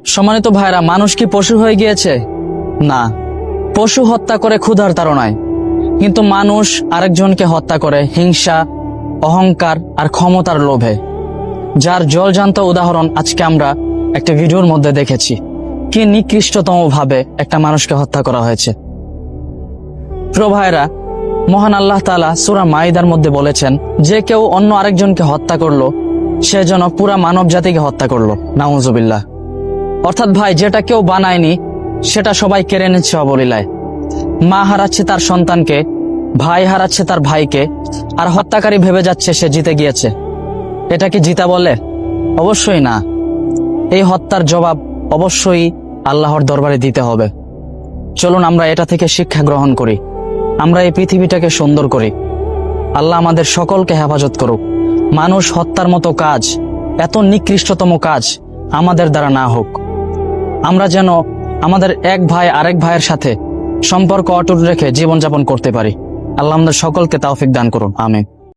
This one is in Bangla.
সম্মানিত ভাইরা, মানুষ কি পশু হয়ে গিয়েছে? না, পশু হত্যা করে ক্ষুধার তাড়নায়, কিন্তু মানুষ আরেকজনকে হত্যা করে হিংসা, অহংকার আর ক্ষমতার লোভে, যার জলজান্ত উদাহরণ আজকে আমরা একটা ভিডিওর মধ্যে দেখেছি। কি নিকৃষ্টতম ভাবে একটা মানুষকে হত্যা করা হয়েছে। প্রিয় ভাইরা, মহান আল্লাহ তাআলা সূরা মাইদার মধ্যে বলেছেন, যে কেউ অন্য আরেকজনকে হত্যা করলো সে যেন পুরা মানব জাতিকে হত্যা করলো। নাউজুবিল্লাহ। অর্থাৎ ভাই, যেটা কেউ বানায়নি সেটা সবাই কেড়ে নিচ্ছে অবলীলায়। মা হারাচ্ছে তার সন্তানকে, ভাই হারাচ্ছে তার ভাইকে, আর হত্যাকারী ভেবে যাচ্ছে সে জিতে গিয়েছে। এটা কি জিতা বলে? অবশ্যই না। এই হত্যার জবাব অবশ্যই আল্লাহর দরবারে দিতে হবে। চলুন আমরা এটা থেকে শিক্ষা গ্রহণ করি, আমরা এই পৃথিবীটাকে সুন্দর করি। আল্লাহ আমাদের সকলকে হেফাজত করুক। মানুষ হত্যার মতো কাজ, এত নিকৃষ্টতম কাজ আমাদের দ্বারা না হোক। আমরা যেন আমাদের এক ভাই আরেক ভাইয়ের সাথে সম্পর্ক অটুট রেখে জীবনযাপন করতে পারি। আল্লাহ আমাদের সকলকে তৌফিক দান করুন। আমিন।